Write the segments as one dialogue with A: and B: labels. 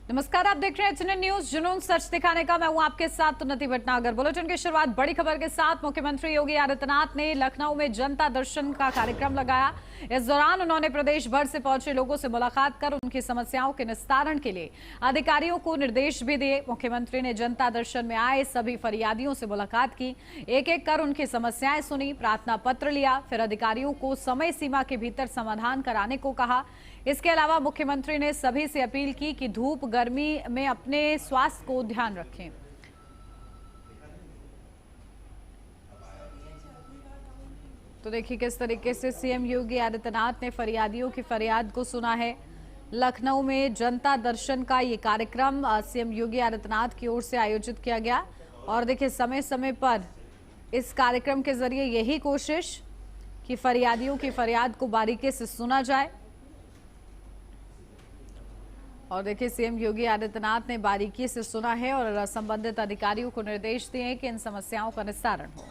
A: नमस्कार, आप देख रहे हैं एचएनएन न्यूज, जुनून सच दिखाने का। मैं हूं आपके साथ उन्नति भटनागर। बुलेटिन की शुरुआत बड़ी खबर के साथ। मुख्यमंत्री योगी आदित्यनाथ ने लखनऊ में जनता दर्शन का कार्यक्रम लगाया। इस दौरान उन्होंने प्रदेश भर से पहुंचे लोगों से मुलाकात कर उनकी समस्याओं के निस्तारण के लिए अधिकारियों को निर्देश भी दिए। मुख्यमंत्री ने जनता दर्शन में आए सभी फरियादियों से मुलाकात की, एक एक कर उनकी समस्याएं सुनी, प्रार्थना पत्र लिया, फिर अधिकारियों को समय सीमा के भीतर समाधान कराने को कहा। इसके अलावा मुख्यमंत्री ने सभी से अपील की कि धूप गर्मी में अपने स्वास्थ्य को ध्यान रखें। तो देखिए किस तरीके से सीएम योगी आदित्यनाथ ने फरियादियों की फरियाद को सुना है। लखनऊ में जनता दर्शन का ये कार्यक्रम सीएम योगी आदित्यनाथ की ओर से आयोजित किया गया और देखिए समय समय पर इस कार्यक्रम के जरिए यही कोशिश कि फरियादियों की फरियाद को बारीकी से सुना जाए। और देखिए सीएम योगी आदित्यनाथ ने बारीकी से सुना है और संबंधित अधिकारियों को निर्देश दिए हैं कि इन समस्याओं का निस्तारण हो।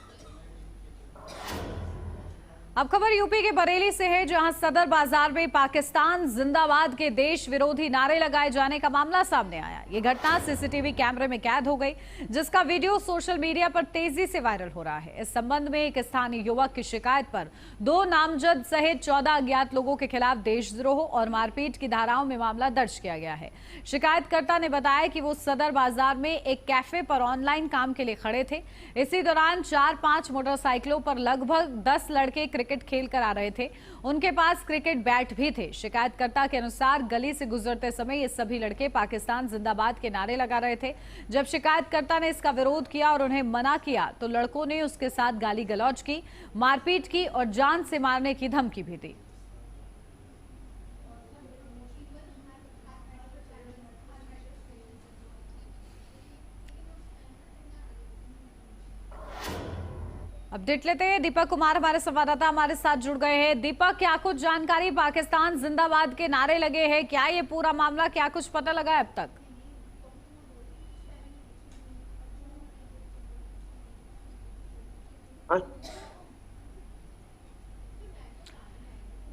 A: अब खबर यूपी के बरेली से है, जहां सदर बाजार में पाकिस्तान जिंदाबाद के देश विरोधी नारे लगाए जाने का मामला सामने आया। ये घटना सीसीटीवी कैमरे में कैद हो गई, जिसका वीडियो सोशल मीडिया पर तेजी से वायरल हो रहा है। इस संबंध में एक स्थानीय युवक की शिकायत पर 2 नामजद सहित 14 अज्ञात लोगों के खिलाफ देशद्रोह और मारपीट की धाराओं में मामला दर्ज किया गया है। शिकायतकर्ता ने बताया कि वो सदर बाजार में एक कैफे पर ऑनलाइन काम के लिए खड़े थे। इसी दौरान 4-5 मोटरसाइकिलों पर लगभग 10 लड़के क्रिकेट खेल कर आ रहे थे। उनके पास क्रिकेट बैट भी थे। शिकायतकर्ता के अनुसार गली से गुजरते समय ये सभी लड़के पाकिस्तान जिंदाबाद के नारे लगा रहे थे। जब शिकायतकर्ता ने इसका विरोध किया और उन्हें मना किया तो लड़कों ने उसके साथ गाली गलौज की, मारपीट की और जान से मारने की धमकी भी दी। अपडेट लेते हैं, दीपक कुमार हमारे संवाददाता हमारे साथ जुड़ गए हैं। दीपक, क्या कुछ जानकारी? पाकिस्तान जिंदाबाद के नारे लगे हैं, क्या ये पूरा मामला, क्या कुछ पता लगा है अब तक?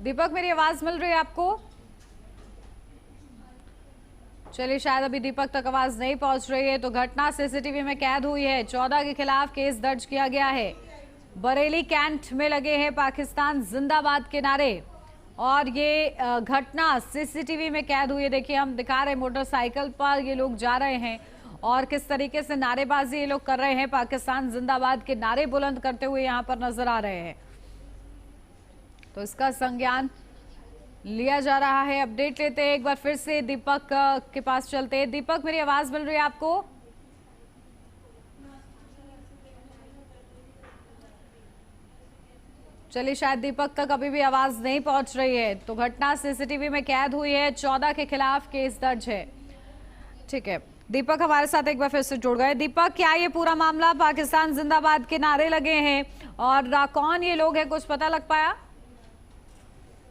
A: दीपक, मेरी आवाज मिल रही है आपको? चलिए, शायद अभी दीपक तक आवाज नहीं पहुंच रही है। तो घटना सीसीटीवी में कैद हुई है, 14 के खिलाफ केस दर्ज किया गया है। बरेली कैंट में लगे हैं पाकिस्तान जिंदाबाद के नारे और ये घटना सीसीटीवी में कैद हुई है। देखिए हम दिखा रहे हैं, मोटरसाइकिल पर ये लोग जा रहे हैं और किस तरीके से नारेबाजी ये लोग कर रहे हैं, पाकिस्तान जिंदाबाद के नारे बुलंद करते हुए यहाँ पर नजर आ रहे हैं। तो इसका संज्ञान लिया जा रहा है। अपडेट लेते हैं, एक बार फिर से दीपक के पास चलते हैं। दीपक, मेरी आवाज मिल रही है आपको? चलिए, शायद दीपक तक अभी भी आवाज नहीं पहुंच रही है। तो घटना सीसीटीवी में कैद हुई है, 14 के खिलाफ केस दर्ज है। ठीक है, दीपक हमारे साथ एक बार फिर से जुड़ गए। दीपक, क्या ये पूरा मामला पाकिस्तान जिंदाबाद के नारे लगे हैं और कौन ये लोग हैं, कुछ पता लग पाया?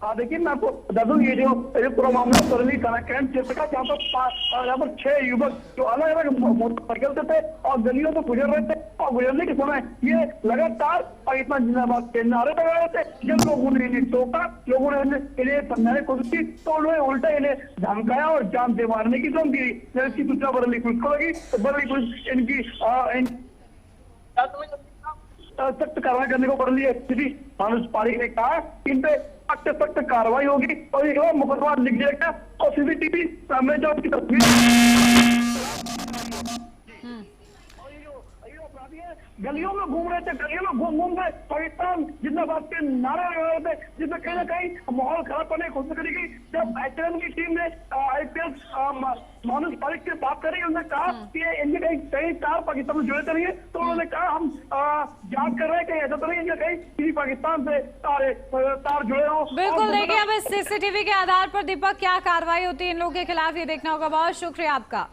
B: हाँ, देखिए मैं आपको बता दूं, ये पूरा मामला बरेली थाना कैंट क्षेत्र का, जहाँ पर 6 युवक जो अलग अलग मोटरसाइकिल से थे और गलियों से गुजर रहे थे और गुजरने के समय ये लगातार पाकिस्तान जिंदाबाद के नारे लगा रहे थे। जब लोगों ने इन्हें टोका, लोगों ने इन्हें समझाने की कोशिश की तो उन्होंने उल्टा इन्हें धमकाया और जान से मारने की धमकी दी। जब इसकी सूचना बरेली पुलिस को लगी तो बरेली पुलिस इनकी सख्त कार्रवाई करने को बरेली एसपी मानुष पारीक ने कहा कि इन पे सख्त कार्रवाई होगी और एक मुकदमा लिख दिया और सीसीटीवी में जो उसकी तस्वीर गलियों में घूम रहे थे, गलियों में घूम के पाकिस्तान जिंदाबाद के नारे लगा रहे थे, जिसमें कहीं ना कहीं माहौल खराब करने की कोशिश करी गई। जब एचएनएन की टीम ने आईपीएस मानुष पारीक से बात करी, उन्होंने कहा कि इनके कहीं तार पाकिस्तान में जुड़े तो नहीं है। तो उन्होंने कहा हम जांच कर रहे हैं, कहीं ऐसा तो नहीं है कहीं किसी पाकिस्तान से तार जुड़े हो।
A: बिल्कुल, देखिए अब इस सीसीटीवी के आधार पर दीपक क्या कार्रवाई होती है इन लोगों के खिलाफ, ये देखना होगा। बहुत शुक्रिया आपका।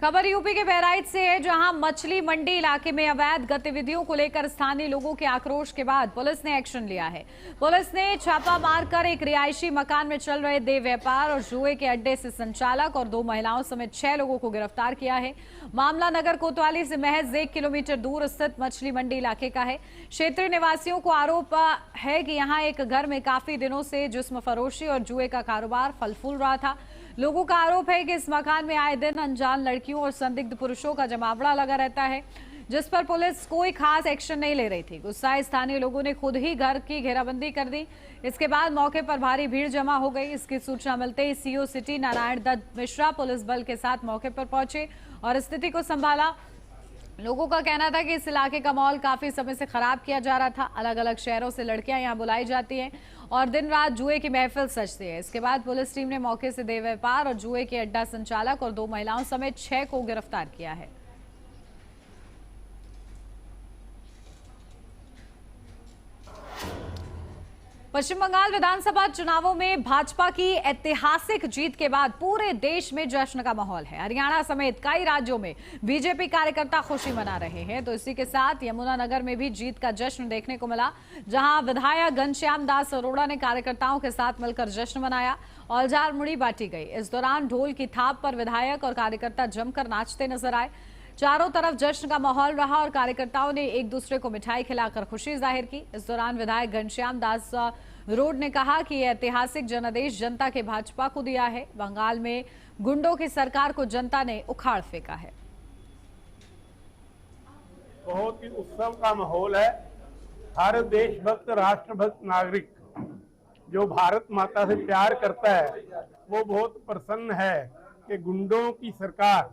A: खबर यूपी के बहराइच से है, जहां मछली मंडी इलाके में अवैध गतिविधियों को लेकर स्थानीय लोगों के आक्रोश के बाद पुलिस ने एक्शन लिया है। पुलिस ने छापा मारकर एक रिहायशी मकान में चल रहे देह व्यापार और जुए के अड्डे से संचालक और 2 महिलाओं समेत 6 लोगों को गिरफ्तार किया है। मामला नगर कोतवाली से महज 1 किलोमीटर दूर स्थित मछली मंडी इलाके का है। क्षेत्रीय निवासियों को आरोप है कि यहां एक घर में काफी दिनों से जिस्म फरोशी और जुए का कारोबार फल फूल रहा था। लोगों का आरोप है कि इस मकान में आए दिन अनजान लड़कियों और संदिग्ध पुरुषों का जमावड़ा लगा रहता है, जिस पर पुलिस कोई खास एक्शन नहीं ले रही थी। गुस्साए स्थानीय लोगों ने खुद ही घर की घेराबंदी कर दी। इसके बाद मौके पर भारी भीड़ जमा हो गई। इसकी सूचना मिलते ही CO city Narayan Dutt Mishra police बल के साथ मौके पर पहुंचे और स्थिति को संभाला। लोगों का कहना था कि इस इलाके का माहौल काफी समय से खराब किया जा रहा था। अलग अलग शहरों से लड़कियां यहां बुलाई जाती हैं और दिन रात जुए की महफिल सजती है। इसके बाद पुलिस टीम ने मौके से देह व्यापार और जुए के अड्डा संचालक और 2 महिलाओं समेत 6 को गिरफ्तार किया है। पश्चिम बंगाल विधानसभा चुनावों में भाजपा की ऐतिहासिक जीत के बाद पूरे देश में जश्न का माहौल है। हरियाणा समेत कई राज्यों में बीजेपी कार्यकर्ता खुशी मना रहे हैं, तो इसी के साथ यमुनानगर में भी जीत का जश्न देखने को मिला, जहां विधायक घनश्याम दास अरोड़ा ने कार्यकर्ताओं के साथ मिलकर जश्न मनाया। औजार मुड़ी बांटी गई। इस दौरान ढोल की थाप पर विधायक और कार्यकर्ता जमकर नाचते नजर आए। चारों तरफ जश्न का माहौल रहा और कार्यकर्ताओं ने एक दूसरे को मिठाई खिलाकर खुशी जाहिर की। इस दौरान विधायक घनश्याम दास रोड ने कहा कि यह ऐतिहासिक जनादेश जनता के भाजपा को दिया है। बंगाल में गुंडों की सरकार को जनता ने उखाड़ फेंका है।
C: बहुत ही उत्सव का माहौल है। हर देशभक्त राष्ट्रभक्त नागरिक जो भारत माता से प्यार करता है वो बहुत प्रसन्न है कि गुंडों की सरकार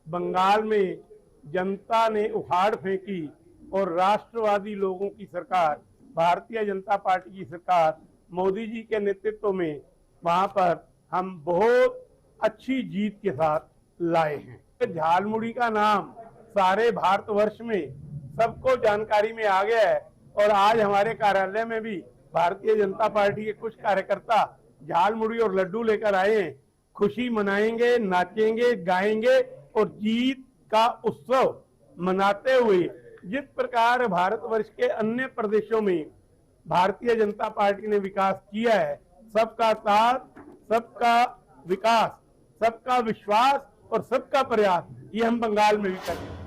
C: बंगाल में जनता ने उखाड़ फेंकी और राष्ट्रवादी लोगों की सरकार, भारतीय जनता पार्टी की सरकार मोदी जी के नेतृत्व में वहां पर हम बहुत अच्छी जीत के साथ लाए हैं। झालमुड़ी का नाम सारे भारतवर्ष में सबको जानकारी में आ गया है और आज हमारे कार्यालय में भी भारतीय जनता पार्टी के कुछ कार्यकर्ता झालमुड़ी और लड्डू लेकर आए हैं। खुशी मनाएंगे, नाचेंगे, गाएंगे और जीत का उत्सव मनाते हुए जिस प्रकार भारतवर्ष के अन्य प्रदेशों में भारतीय जनता पार्टी ने विकास किया है, सबका साथ, सबका विकास, सबका विश्वास और सबका प्रयास, ये हम बंगाल में भी करेंगे।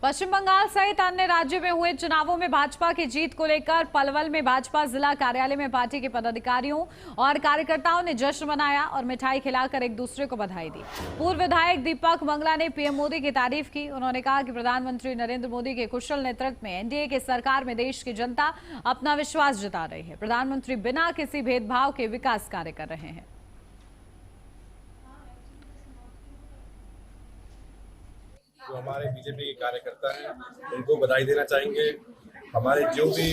A: पश्चिम बंगाल सहित अन्य राज्यों में हुए चुनावों में भाजपा की जीत को लेकर पलवल में भाजपा जिला कार्यालय में पार्टी के पदाधिकारियों और कार्यकर्ताओं ने जश्न मनाया और मिठाई खिलाकर एक दूसरे को बधाई दी। पूर्व विधायक दीपक मंगला ने पीएम मोदी की तारीफ की। उन्होंने कहा कि प्रधानमंत्री नरेंद्र मोदी के कुशल नेतृत्व में एनडीए की सरकार में देश की जनता अपना विश्वास जता रही है। प्रधानमंत्री बिना किसी भेदभाव के विकास कार्य कर रहे हैं।
D: जो हमारे बीजेपी के कार्यकर्ता हैं उनको बधाई देना चाहेंगे। हमारे जो भी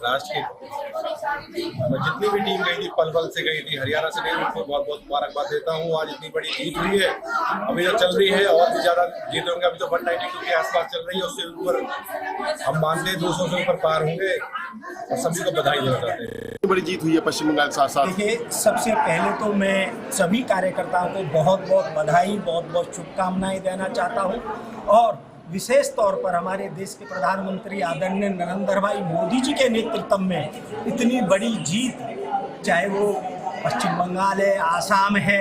D: राष्ट्र की जितनी भी टीम गई थी, पलवल से गई थी, हरियाणा से गई, उनको बहुत बहुत मुबारकबाद देता हूँ। आज इतनी बड़ी जीत हुई है, अभी जो चल रही है और भी ज्यादा जीत होंगे। अभी तो 192 के आसपास चल रही है, उससे ऊपर हम मानते हैं 200 से ऊपर पार होंगे और सभी को बधाई देना चाहते हैं।
E: बड़ी जीत हुई है पश्चिम बंगाल साथ साथ।
F: देखिए, सबसे पहले तो मैं सभी कार्यकर्ताओं को बहुत बहुत बधाई, बहुत बहुत शुभकामनाएं देना चाहता हूं और विशेष तौर पर हमारे देश के प्रधानमंत्री आदरणीय नरेंद्र भाई मोदी जी के नेतृत्व में इतनी बड़ी जीत, चाहे वो पश्चिम बंगाल है, आसाम है,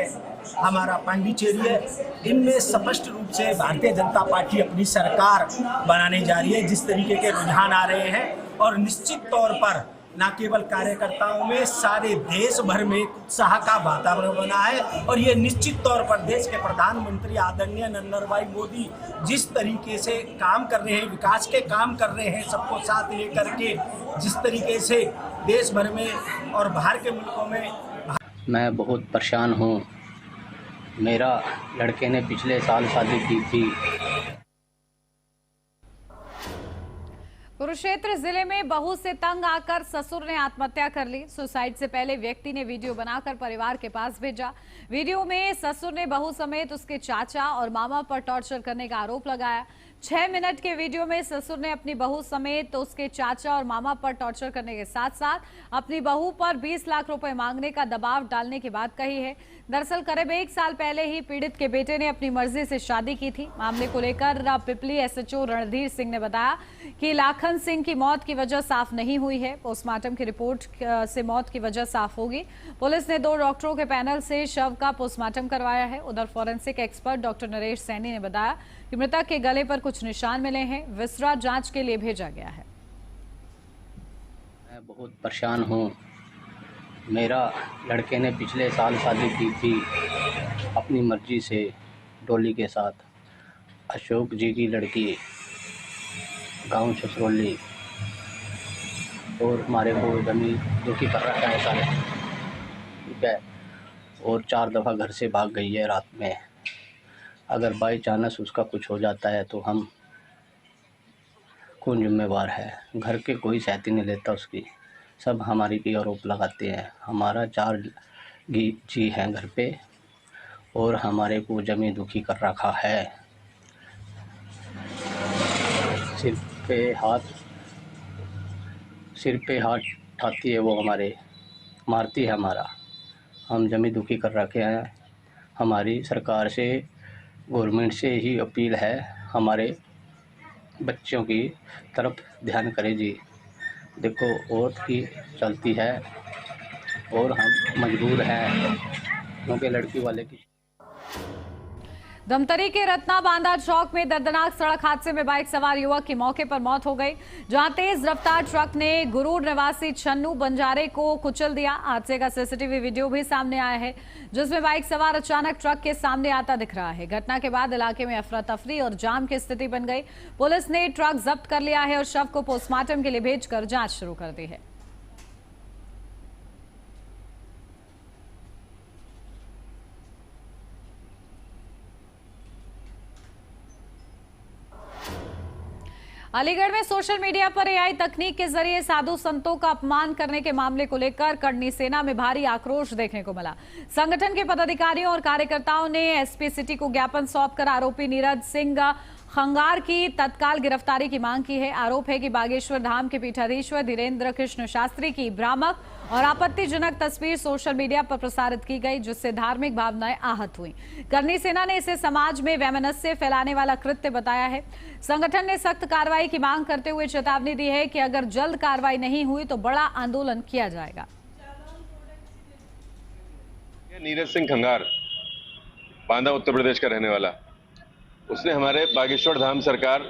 F: हमारा पांडिचेरी है, इनमें स्पष्ट रूप से भारतीय जनता पार्टी अपनी सरकार बनाने जा रही है। जिस तरीके के रुझान आ रहे हैं और निश्चित तौर पर न केवल कार्यकर्ताओं में, सारे देश भर में उत्साह का वातावरण बना है और ये निश्चित तौर पर देश के प्रधानमंत्री आदरणीय नरेंद्र भाई मोदी जिस तरीके से काम कर रहे हैं, विकास के काम कर रहे हैं, सबको साथ लेकर के, जिस तरीके से देश भर में और बाहर के मुल्कों में।
G: मैं बहुत परेशान हूँ। मेरा लड़के ने पिछले साल शादी की थी।
A: कुरुक्षेत्र जिले में बहू से तंग आकर ससुर ने आत्महत्या कर ली। सुसाइड से पहले व्यक्ति ने वीडियो बनाकर परिवार के पास भेजा। वीडियो में ससुर ने बहू समेत उसके चाचा और मामा पर टॉर्चर करने का आरोप लगाया। 6 मिनट के वीडियो में ससुर ने अपनी बहू समेत तो उसके चाचा और मामा पर टॉर्चर करने के साथ साथ अपनी बहू पर 20 लाख रुपए मांगने का दबाव डालने की बात कही है। दरअसल करीब 1 साल पहले ही पीड़ित के बेटे ने अपनी मर्जी से शादी की थी। मामले को लेकर पिपली एसएचओ रणधीर सिंह ने बताया कि लाखन सिंह की मौत की वजह साफ नहीं हुई है। पोस्टमार्टम की रिपोर्ट से मौत की वजह साफ होगी। पुलिस ने 2 डॉक्टरों के पैनल से शव का पोस्टमार्टम करवाया है। उधर forensic expert doctor Naresh Saini ने बताया कि मृतक के गले पर कुछ निशान मिले हैं। विसरा जांच के लिए भेजा गया है।
G: मैं बहुत परेशान हूँ। मेरा लड़के ने पिछले साल शादी की थी। अपनी मर्जी से डोली के साथ अशोक जी की लड़की गांव छसरौली और हमारे को ज़मीन दुखी कर रखा है सारे, ठीक है। और 4 दफ़ा घर से भाग गई है रात में। अगर बाई चांस उसका कुछ हो जाता है तो हम कौन जिम्मेवार है? घर के कोई सहती नहीं लेता उसकी, सब हमारी पे आरोप लगाते हैं। हमारा 4 जी हैं घर पे और हमारे को जमी दुखी कर रखा है। सिर पे हाथ उठाती है वो, हमारे मारती है हमारा। हम जमी दुखी कर रखे हैं। हमारी सरकार से, गवर्नमेंट से ही अपील है, हमारे बच्चों की तरफ ध्यान करें जी। देखो औरत की चलती है और हम मजबूर हैं क्योंकि लड़की वाले की।
A: धमतरी के रत्ना बांधा चौक में दर्दनाक सड़क हादसे में बाइक सवार युवक की मौके पर मौत हो गई, जहां तेज रफ्तार ट्रक ने गुरूर निवासी छन्नू बंजारे को कुचल दिया। हादसे का सीसीटीवी वीडियो भी सामने आया है, जिसमें बाइक सवार अचानक ट्रक के सामने आता दिख रहा है। घटना के बाद इलाके में अफरा तफरी और जाम की स्थिति बन गई। पुलिस ने ट्रक जब्त कर लिया है और शव को पोस्टमार्टम के लिए भेजकर जांच शुरू कर दी है। अलीगढ़ में सोशल मीडिया पर एआई तकनीक के जरिए साधु संतों का अपमान करने के मामले को लेकर करनी सेना में भारी आक्रोश देखने को मिला। संगठन के पदाधिकारियों और कार्यकर्ताओं ने एसपी सिटी को ज्ञापन सौंपकर आरोपी नीरज सिंह खंगार की तत्काल गिरफ्तारी की मांग की है। आरोप है कि बागेश्वर धाम के पीठाधीश्वर धीरेन्द्र कृष्ण शास्त्री की भ्रामक और आपत्तिजनक तस्वीर सोशल मीडिया पर प्रसारित की गई, जिससे धार्मिक भावनाएं आहत हुई। करनी सेना ने इसे समाज में वैमनस्य फैलाने वाला कृत्य बताया है। संगठन ने सख्त कार्रवाई की मांग करते हुए चेतावनी दी है कि अगर जल्द कार्रवाई नहीं हुई तो बड़ा आंदोलन किया जाएगा।
E: नीरज सिंह खंगार, बांदा उत्तर प्रदेश का रहने वाला, उसने हमारे बागेश्वर धाम सरकार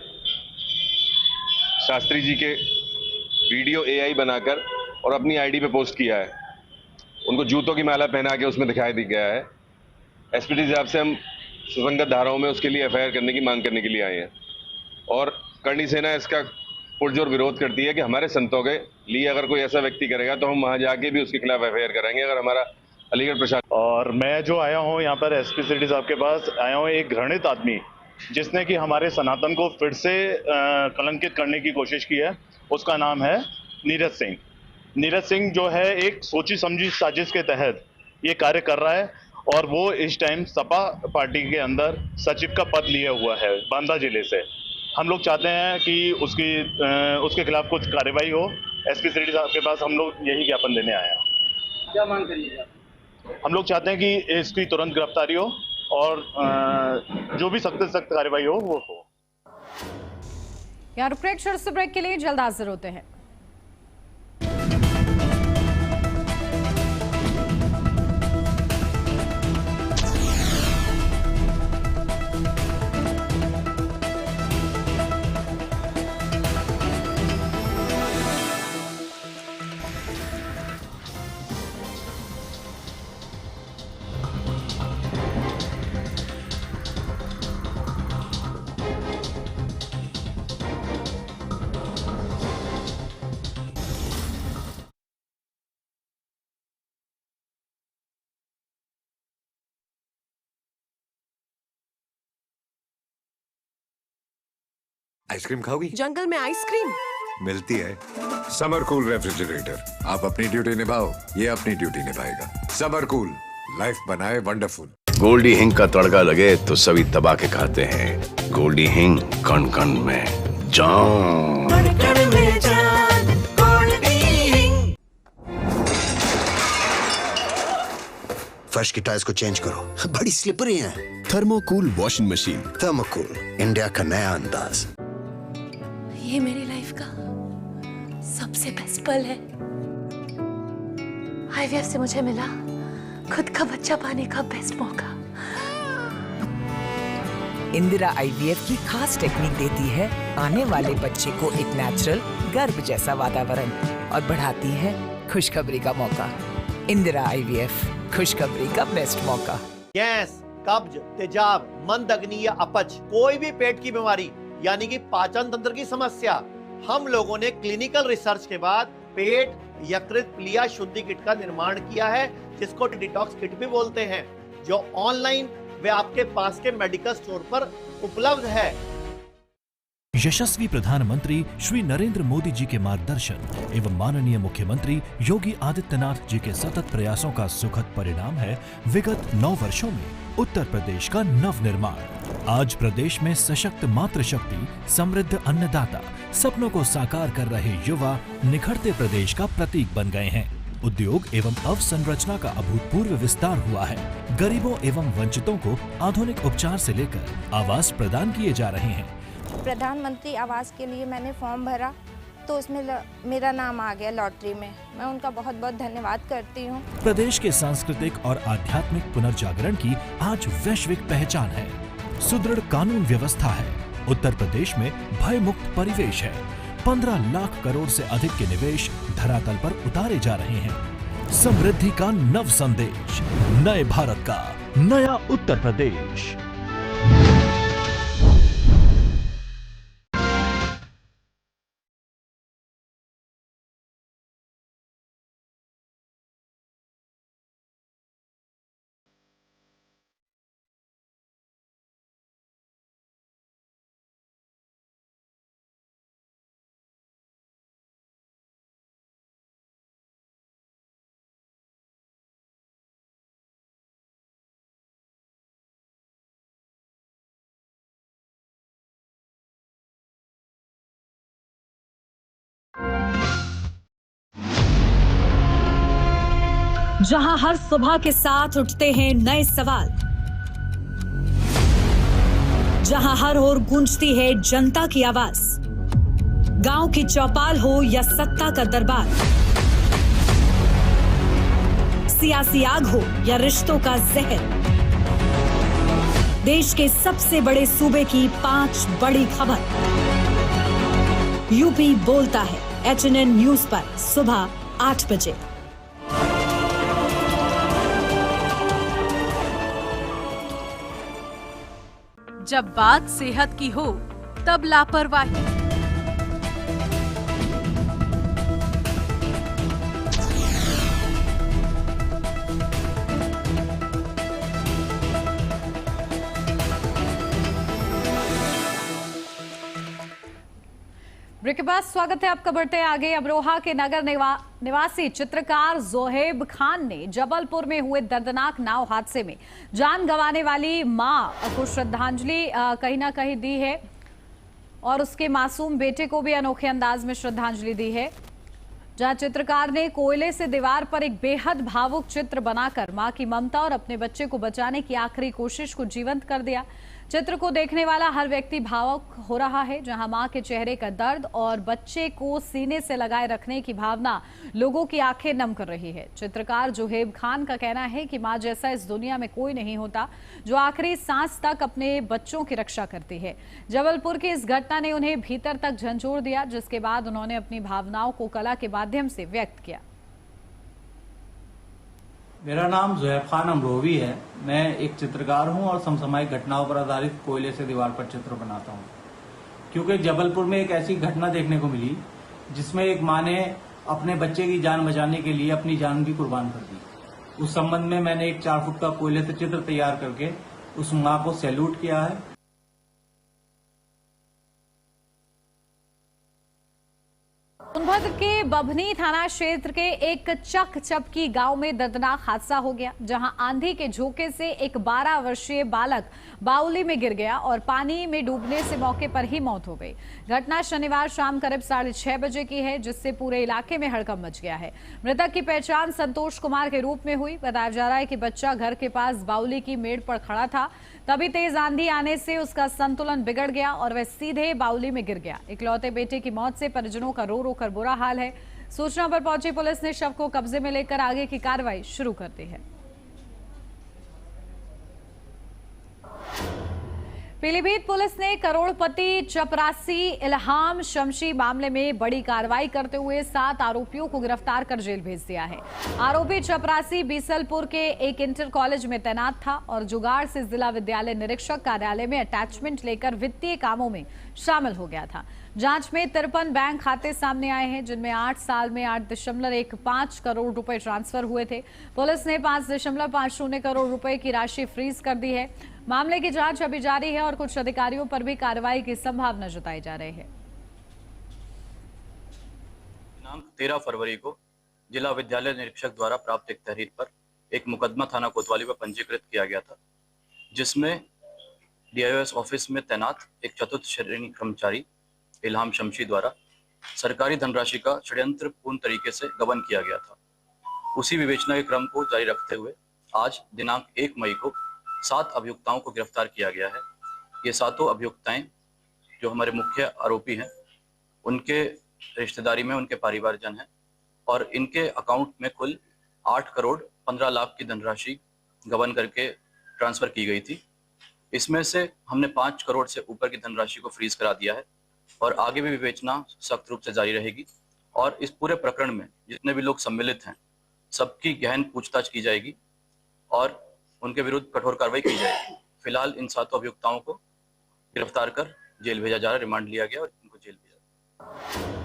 E: शास्त्री जी के वीडियो एआई बनाकर और अपनी आईडी पे पोस्ट किया है। उनको जूतों की माला पहना के उसमें दिखाई दी गया है। एसपीटी साहब से हम सुसंगत धाराओं में उसके लिए एफआईआर करने की मांग करने के लिए आए हैं और करनी सेना इसका पुरजोर विरोध करती है कि हमारे संतों के लिए अगर कोई ऐसा व्यक्ति करेगा तो हम वहां जाके भी उसके खिलाफ एफआईआर कराएंगे। अगर हमारा अलीगढ़ प्रशासन
H: और मैं जो आया हूँ यहाँ पर एसपी सिटी साहब के पास आया हूँ, एक घृणित आदमी जिसने कि हमारे सनातन को फिर से कलंकित करने की कोशिश की है, उसका नाम है नीरज सिंह। नीरज सिंह जो है एक सोची समझी साजिश के तहत ये कार्य कर रहा है और वो इस टाइम सपा पार्टी के अंदर सचिव का पद लिया हुआ है बांदा जिले से। हम लोग चाहते हैं कि उसके खिलाफ कुछ कार्रवाई हो। एसपी सिटी साहब के पास हम लोग यही ज्ञापन देने आए हैं।
G: क्या मांग करिएगा?
H: हम लोग चाहते हैं कि इसकी तुरंत गिरफ्तारी हो और जो भी सख्त से सख्त कार्रवाई हो वो हो।
A: यार ब्रेक के लिए जल्द हाजिर होते हैं।
I: आइसक्रीम खाओगी?
J: जंगल में आइसक्रीम
I: मिलती है। समर कूल रेफ्रिजरेटर, आप अपनी ड्यूटी निभाओ, ये अपनी ड्यूटी निभाएगा। समर कूल, लाइफ बनाए वंडरफुल।
K: गोल्डी हिंग का तड़का लगे तो सभी दबा के खाते हैं। गोल्डी हिंग, कण कण में जान।
L: फर्श की टाइल्स को चेंज करो, बड़ी स्लिपरी हैं।
M: थर्मोकूल वॉशिंग मशीन।
L: थर्मोकूल, इंडिया का नया अंदाज।
J: ये मेरी लाइफ का सबसे बेस्ट पल है। आईवीएफ से मुझे मिला खुद का बच्चा पाने का बेस्ट मौका।
N: इंदिरा आईवीएफ की खास टेक्निक देती है आने वाले बच्चे को एक नेचुरल गर्भ जैसा वातावरण और बढ़ाती है खुशखबरी का मौका। इंदिरा आईवीएफ, खुशखबरी का बेस्ट मौका।
O: गैस, कब्ज, तेजाब, मंद अग्नि या अपच, कोई भी पेट की बीमारी यानी कि पाचन तंत्र की समस्या, हम लोगों ने क्लिनिकल रिसर्च के बाद पेट यकृत प्लिया शुद्धि किट का निर्माण किया है, जिसको डिटॉक्स किट भी बोलते हैं, जो ऑनलाइन वे आपके पास के मेडिकल स्टोर पर उपलब्ध है।
P: यशस्वी प्रधानमंत्री श्री नरेंद्र मोदी जी के मार्गदर्शन एवं माननीय मुख्यमंत्री योगी आदित्यनाथ जी के सतत प्रयासों का सुखद परिणाम है विगत 9 वर्षों में उत्तर प्रदेश का नव निर्माण। आज प्रदेश में सशक्त मातृशक्ति, समृद्ध अन्नदाता, सपनों को साकार कर रहे युवा निखरते प्रदेश का प्रतीक बन गए हैं। उद्योग एवं अवसंरचना का अभूतपूर्व विस्तार हुआ है। गरीबों एवं वंचितों को आधुनिक उपचार से लेकर आवास प्रदान किए जा रहे हैं।
Q: प्रधानमंत्री आवास के लिए मैंने फॉर्म भरा तो उसमें मेरा नाम आ गया लॉटरी में। मैं उनका बहुत बहुत धन्यवाद करती हूँ।
P: प्रदेश के सांस्कृतिक और आध्यात्मिक पुनर्जागरण की आज वैश्विक पहचान है। सुदृढ़ कानून व्यवस्था है। उत्तर प्रदेश में भय मुक्त परिवेश है। 15 लाख करोड़ से अधिक के निवेश धरातल पर उतारे जा रहे हैं। समृद्धि का नव संदेश, नए भारत का नया उत्तर प्रदेश।
A: जहां हर सुबह के साथ उठते हैं नए सवाल, जहां हर ओर गूंजती है जनता की आवाज, गांव की चौपाल हो या सत्ता का दरबार, सियासी आग हो या रिश्तों का जहर, देश के सबसे बड़े सूबे की 5 बड़ी खबर। यूपी बोलता है HNN न्यूज पर सुबह 8 बजे।
R: जब बात सेहत की हो तब लापरवाही,
A: ब्रेक के बाद स्वागत है आपका। बढ़ते आगे। अमरोहा के नगर निवासी चित्रकार जोहेब खान ने जबलपुर में हुए दर्दनाक नाव हादसे में जान गंवाने वाली मां को श्रद्धांजलि कहीं ना कहीं दी है और उसके मासूम बेटे को भी अनोखे अंदाज में श्रद्धांजलि दी है, जहां चित्रकार ने कोयले से दीवार पर एक बेहद भावुक चित्र बनाकर मां की ममता और अपने बच्चे को बचाने की आखिरी कोशिश को जीवंत कर दिया। चित्र को देखने वाला हर व्यक्ति भावुक हो रहा है, जहां मां के चेहरे का दर्द और बच्चे को सीने से लगाए रखने की भावना लोगों की आंखें नम कर रही है। चित्रकार जोहेब खान का कहना है कि मां जैसा इस दुनिया में कोई नहीं होता, जो आखिरी सांस तक अपने बच्चों की रक्षा करती है। जबलपुर की इस घटना ने उन्हें भीतर तक झंझोड़ दिया, जिसके बाद उन्होंने अपनी भावनाओं को कला के माध्यम से व्यक्त किया।
S: मेरा नाम जोहेब खान अमरोवी है। मैं एक चित्रकार हूं और समसामयिक घटनाओं पर आधारित कोयले से दीवार पर चित्र बनाता हूं, क्योंकि जबलपुर में एक ऐसी घटना देखने को मिली जिसमें एक मां ने अपने बच्चे की जान बचाने के लिए अपनी जान भी कुर्बान कर दी। उस संबंध में मैंने एक 4 फुट का कोयले से चित्र तैयार करके उस मां को सैल्यूट किया है।
A: सोनभद्र के बभनी थाना क्षेत्र के एक चकचपकी गांव में दर्दनाक हादसा हो गया, जहां आंधी के झोंके से एक 12 वर्षीय बालक बाउली में गिर गया और पानी में डूबने से मौके पर ही मौत हो गई। घटना शनिवार शाम करीब 6:30 बजे की है, जिससे पूरे इलाके में हड़कंप मच गया है। मृतक की पहचान संतोष कुमार के रूप में हुई। बताया जा रहा है कि बच्चा घर के पास बाउली की मेड़ पर खड़ा था, तभी तेज आंधी आने से उसका संतुलन बिगड़ गया और वह सीधे बाउली में गिर गया। इकलौते बेटे की मौत से परिजनों का रो रो कर बुरा हाल है। सूचना पर पहुंची पुलिस ने शव को कब्जे में लेकर आगे की कार्रवाई शुरू कर दी है। पीलीभीत पुलिस ने करोड़पति चपरासी इल्हाम शमशी मामले में बड़ी कार्रवाई करते हुए 7 आरोपियों को गिरफ्तार कर जेल भेज दिया है। आरोपी चपरासी बीसलपुर के एक इंटर कॉलेज में तैनात था और जुगाड़ से जिला विद्यालय निरीक्षक कार्यालय में अटैचमेंट लेकर वित्तीय कामों में शामिल हो गया था। जांच में 53 बैंक खाते सामने आए हैं, जिनमें 8 साल में 8.15 करोड़ रुपए ट्रांसफर हुए थे। पुलिस ने 5.50 करोड़ रुपए की राशि फ्रीज कर दी है। मामले की जांच अभी जारी है और कुछ अधिकारियों पर भी कार्रवाई की संभावना जताई जा रही है।
T: दिनांक 13 फरवरी को जिला विद्यालय निरीक्षक द्वारा प्राप्त एक तहरीर पर एक मुकदमा थाना कोतवाली पर पंजीकृत किया गया था, जिसमें डीआईओएस ऑफिस में तैनात एक चतुर्थ श्रेणी कर्मचारी इल्हाम शमशी द्वारा सरकारी धनराशि का षड्यंत्र पूर्ण तरीके से गबन किया गया था। उसी विवेचना के क्रम को जारी रखते हुए आज दिनांक 1 मई को 7 अभियुक्ताओं को गिरफ्तार किया गया है। ये 7 अभियुक्ताएं जो हमारे मुख्य आरोपी हैं, उनके रिश्तेदारी में उनके परिवारजन हैं और इनके अकाउंट में कुल 8 करोड़ 15 लाख की धनराशि गबन करके ट्रांसफर की गई थी। इसमें से हमने 5 करोड़ से ऊपर की धनराशि को फ्रीज करा दिया है और आगे भी विवेचना सख्त रूप से जारी रहेगी और इस पूरे प्रकरण में जितने भी लोग सम्मिलित हैं सबकी गहन पूछताछ की जाएगी और उनके विरुद्ध कठोर कार्रवाई की जाएगी। फिलहाल इन 7 अभियुक्ताओं को गिरफ्तार कर जेल भेजा जा रहा है, रिमांड लिया गया और इनको जेल भेजा।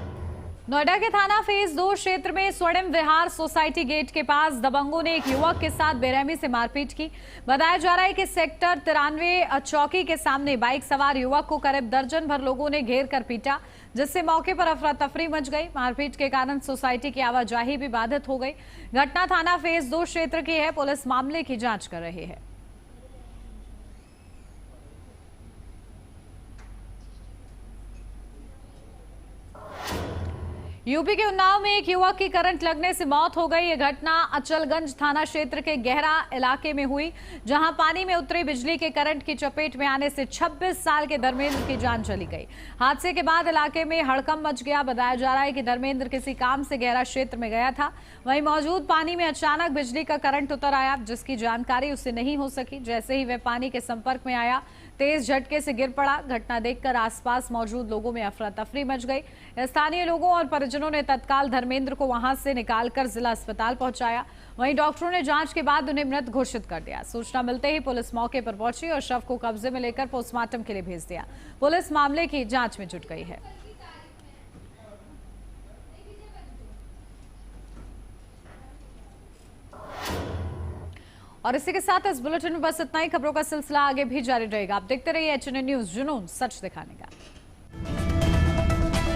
A: नोएडा के थाना फेज 2 क्षेत्र में स्वर्णिम विहार सोसाइटी गेट के पास दबंगों ने एक युवक के साथ बेरहमी से मारपीट की। बताया जा रहा है कि सेक्टर 93 चौकी के सामने बाइक सवार युवक को करीब दर्जन भर लोगों ने घेर कर पीटा, जिससे मौके पर अफरा तफरी मच गई। मारपीट के कारण सोसाइटी की आवाजाही भी बाधित हो गई। घटना थाना फेज 2 क्षेत्र की है। पुलिस मामले की जांच कर रही है। यूपी के उन्नाव में एक युवक की करंट लगने से मौत हो गई। यह घटना अचलगंज थाना क्षेत्र के गहरा इलाके में हुई, जहां पानी में उतरी बिजली के करंट की चपेट में आने से 26 साल के धर्मेंद्र की जान चली गई। हादसे के बाद इलाके में हड़कंप मच गया। बताया जा रहा है कि धर्मेंद्र किसी काम से गहरा क्षेत्र में गया था, वहीं मौजूद पानी में अचानक बिजली का करंट उतर आया, जिसकी जानकारी उसे नहीं हो सकी। जैसे ही वह पानी के संपर्क में आया, तेज झटके से गिर पड़ा। घटना देखकर आसपास मौजूद लोगों में अफरा तफरी मच गई। स्थानीय लोगों और परिजनों ने तत्काल धर्मेंद्र को वहां से निकालकर जिला अस्पताल पहुंचाया। वहीं डॉक्टरों ने जांच के बाद उन्हें मृत घोषित कर दिया। सूचना मिलते ही पुलिस मौके पर पहुंची और शव को कब्जे में लेकर पोस्टमार्टम के लिए भेज दिया। पुलिस मामले की जांच में जुट गई है। और इसी के साथ इस बुलेटिन में बस इतना ही। खबरों का सिलसिला आगे भी जारी रहेगा। आप देखते रहिए HNN न्यूज़, जुनून सच दिखाने का।